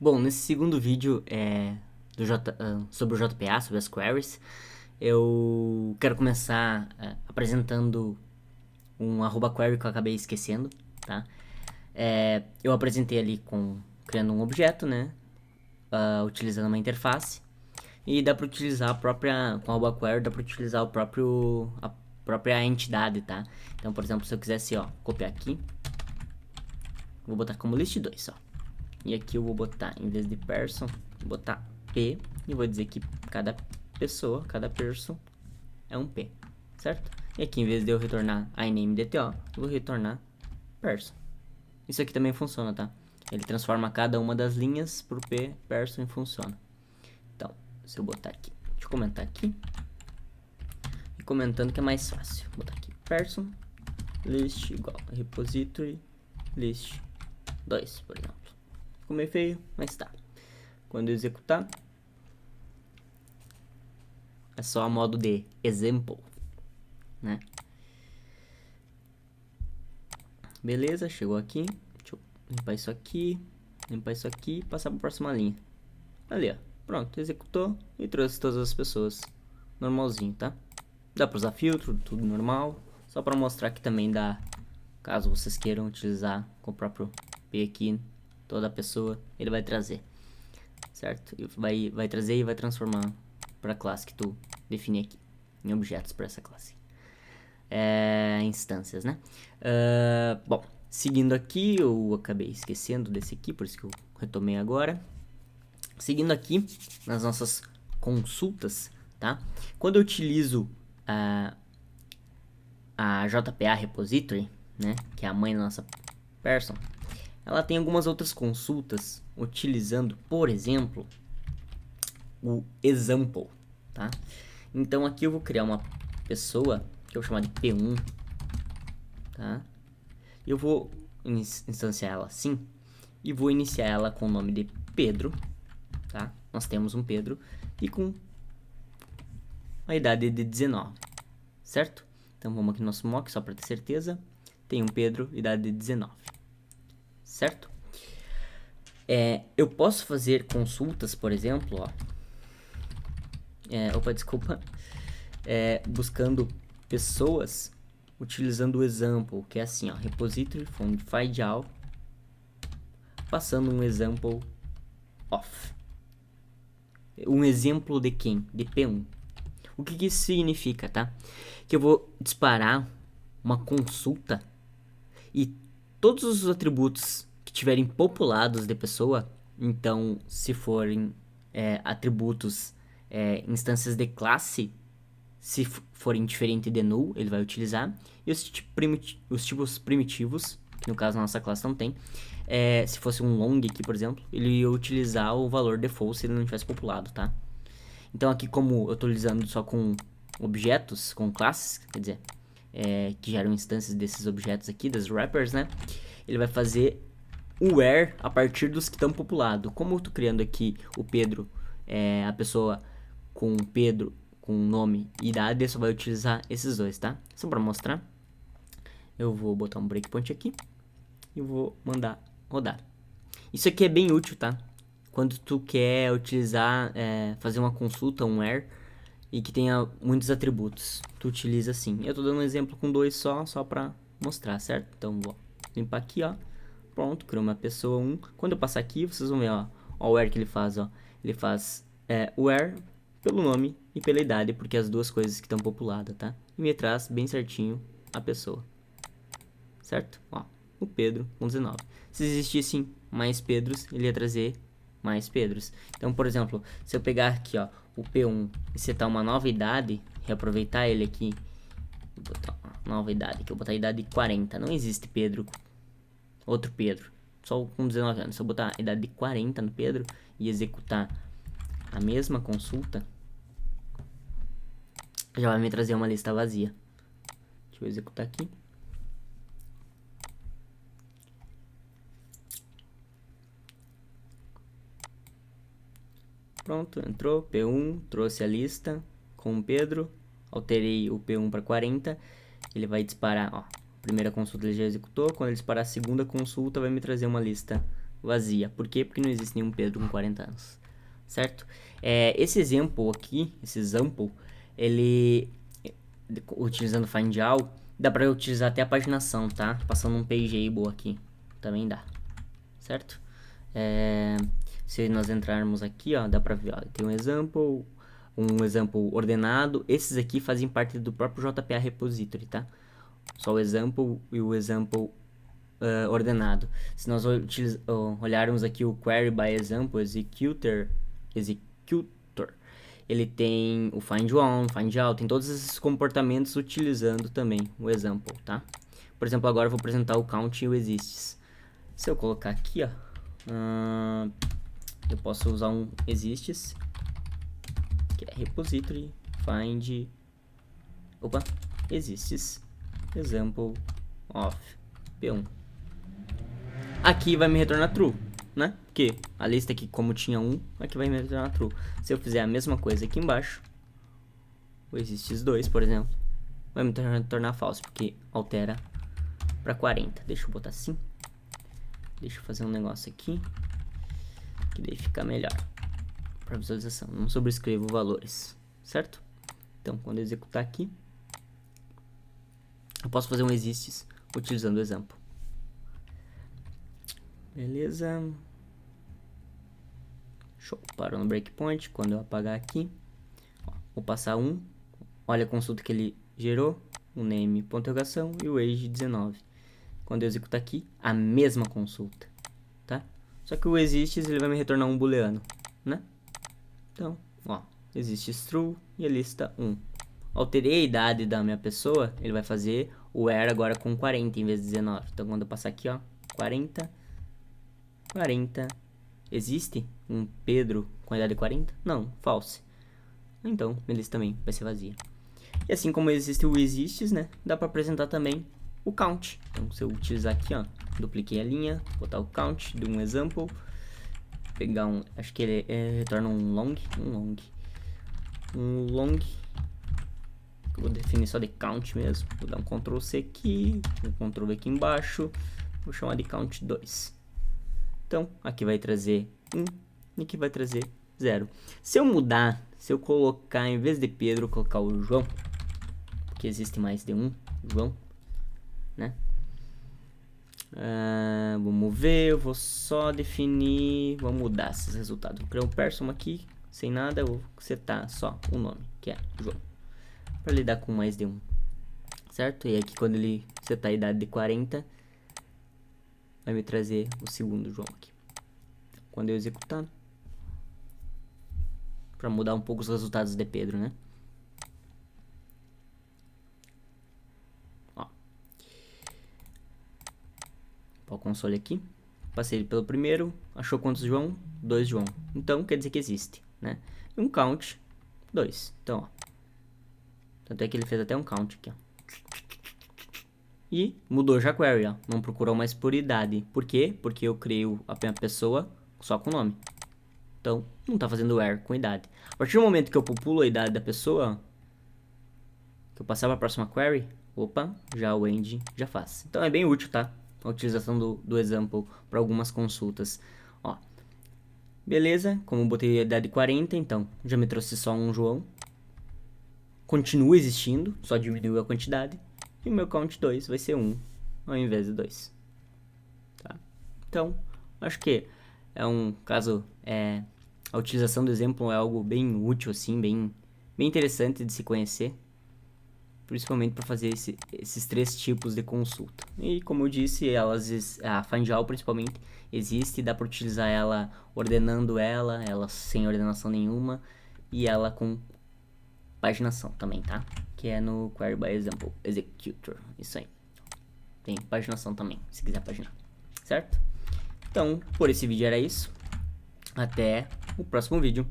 Bom, nesse segundo vídeo sobre o JPA, sobre as queries, eu quero começar apresentando um arroba query que eu acabei esquecendo, tá? Eu apresentei ali criando um objeto, né? Utilizando uma interface. E dá para utilizar com a arroba query, dá para utilizar a própria entidade, tá? Então, por exemplo, se eu quisesse, copiar aqui, vou botar como list2, ó. E aqui eu vou botar, em vez de person, vou botar P. E vou dizer que cada pessoa, cada person é um P, certo? E aqui, em vez de eu retornar iname.dto, eu vou retornar person. Isso aqui também funciona, tá? Ele transforma cada uma das linhas por P, person e funciona. Então, se eu botar aqui, deixa eu comentar aqui. E comentando que é mais fácil. Vou botar aqui person list igual a repository list 2, por exemplo. Ficou meio feio, mas tá. Quando eu executar, é só a modo de example, né? Beleza, chegou aqui. Deixa eu limpar isso aqui e passar para a próxima linha. Ali, ó. Pronto, executou e trouxe todas as pessoas. Normalzinho, tá? Dá para usar filtro, tudo normal. Só para mostrar que também dá, caso vocês queiram utilizar com o próprio P aqui, toda a pessoa, ele vai trazer. Certo? E vai trazer e vai transformar para a classe que tu define aqui, em objetos para essa classe. Instâncias, né? Bom, seguindo aqui, eu acabei esquecendo desse aqui, por isso que eu retomei agora. Seguindo aqui, nas nossas consultas, tá? Quando eu utilizo a JPA Repository, né? Que é a mãe da nossa person, ela tem algumas outras consultas utilizando, por exemplo, o example, tá? Então aqui eu vou criar uma pessoa que eu vou chamar de P1, tá? Eu vou instanciar ela assim e vou iniciar ela com o nome de Pedro, tá? Nós temos um Pedro e com a idade de 19, certo? Então vamos aqui no nosso mock só para ter certeza. Tem um Pedro, idade de 19, certo? Eu posso fazer consultas, por exemplo, ó. Buscando pessoas utilizando o example, que é assim, ó, repository from find all, passando um example of. Um exemplo de quem? De P1. O que isso significa, tá? Que eu vou disparar uma consulta e todos os atributos que tiverem populados de pessoa, então se forem atributos, instâncias de classe, se forem diferente de null, ele vai utilizar. E os tipos primitivos, que no caso a nossa classe não tem, se fosse um long aqui, por exemplo, ele ia utilizar o valor default se ele não tivesse populado, tá? Então aqui, como eu estou utilizando só com objetos, com classes, quer dizer, que geram instâncias desses objetos aqui, das wrappers, né? Ele vai fazer o where a partir dos que estão populados. Como eu estou criando aqui o Pedro, a pessoa com Pedro, com nome e idade, só vai utilizar esses dois, tá? Só para mostrar, eu vou botar um breakpoint aqui e vou mandar rodar. Isso aqui é bem útil, tá? Quando tu quer utilizar, fazer uma consulta, um where, e que tenha muitos atributos, tu utiliza assim. Eu tô dando um exemplo com dois só pra mostrar, certo? Então vou limpar aqui, ó. Pronto, criou uma pessoa 1. Quando eu passar aqui, vocês vão ver, ó o where que ele faz, ó. Ele faz where pelo nome e pela idade, porque as duas coisas que estão populadas, tá? E me traz bem certinho a pessoa, certo? Ó, o Pedro com 19. Se existissem mais Pedros, ele ia trazer mais Pedros. Então, por exemplo, se eu pegar aqui, ó, o P1 e setar uma nova idade, reaproveitar ele aqui, vou botar uma nova idade, que eu vou botar a idade de 40. Não existe Pedro, outro Pedro, só com 19 anos. Se eu botar a idade de 40 no Pedro e executar a mesma consulta, já vai me trazer uma lista vazia. Deixa eu executar aqui. Pronto, entrou, P1, trouxe a lista com o Pedro, alterei o P1 para 40, ele vai disparar, ó, a primeira consulta ele já executou, quando ele disparar a segunda consulta vai me trazer uma lista vazia. Por quê? Porque não existe nenhum Pedro com 40 anos, certo? Esse exemplo aqui, esse example, ele, utilizando find all, dá pra utilizar até a paginação, tá? Passando um pageable aqui, também dá, certo? Se nós entrarmos aqui, ó, dá pra ver, ó, tem um example ordenado. Esses aqui fazem parte do próprio JPA repository, tá? Só o example e o example ordenado. Se nós olharmos aqui o query by example executor, ele tem o find on, find out, tem todos esses comportamentos utilizando também o example, tá? Por exemplo, agora eu vou apresentar o count e o exists. Se eu colocar aqui, ó, eu posso usar um exists, que é repository find exists example of p1. Aqui vai me retornar true, né? Porque a lista aqui, como tinha 1, aqui vai me retornar true. Se eu fizer a mesma coisa aqui embaixo, o exists 2, por exemplo, vai me retornar false, porque altera para 40. Deixa eu botar assim. Deixa eu fazer um negócio aqui, que daí fica melhor para visualização. Não sobrescrevo valores, certo? Então, quando eu executar aqui, eu posso fazer um exists utilizando o example. Beleza. Show. Parou no breakpoint. Quando eu apagar aqui, ó, vou passar 1. Olha a consulta que ele gerou. O name, ponto de interrogação e o age 19. Quando eu executar aqui, a mesma consulta, tá? Só que o exists ele vai me retornar um booleano, né? Então, ó, exists true e a lista 1. Alterei a idade da minha pessoa, ele vai fazer o where agora com 40 em vez de 19. Então, quando eu passar aqui, ó, 40, existe um Pedro com a idade de 40? Não, false. Então, minha lista também vai ser vazia. E assim como existe o exists, né, dá para apresentar também o count. Então, se eu utilizar aqui, ó, dupliquei a linha, botar o count de um example, pegar um, acho que ele retorna um long, vou definir só de count mesmo, vou dar um Ctrl C aqui, um Ctrl V aqui embaixo, vou chamar de count 2. Então, aqui vai trazer 1 e aqui vai trazer 0. Se eu mudar, se eu colocar, em vez de Pedro, colocar o João, porque existe mais de um João, né? Vamos ver, eu vou só definir, vou mudar esses resultados. Vou criar um person aqui, sem nada, eu vou setar só o nome, que é João, para lidar com mais de um, certo? E aqui quando ele setar a idade de 40, vai me trazer o segundo João aqui. Quando eu executar, para mudar um pouco os resultados de Pedro, né? Ó, o console aqui, passei pelo primeiro, achou quantos João? 2 João. Então quer dizer que existe, né? E um count 2. Então, ó, tanto é que ele fez até um count aqui, ó. E mudou já a query, ó. Não procurou mais por idade. Por quê? Porque eu criei a minha pessoa só com o nome. Então, não tá fazendo where com idade. A partir do momento que eu populo a idade da pessoa, ó, que eu passar para a próxima query, opa, já o end já faz. Então é bem útil, tá? A utilização do example para algumas consultas. Ó, beleza, como eu botei a idade 40, então já me trouxe só um João. Continua existindo, só diminuiu a quantidade. E o meu count 2 vai ser 1 ao invés de 2. Tá? Então, acho que é um caso, a utilização do exemplo é algo bem útil, assim, bem interessante de se conhecer. Principalmente para fazer esses 3 tipos de consulta. E como eu disse, a find all principalmente existe, dá para utilizar ela ordenando ela sem ordenação nenhuma, e ela com paginação também, tá? Que é no query by example executor, isso aí. Tem paginação também, se quiser paginar, certo? Então, por esse vídeo era isso. Até o próximo vídeo.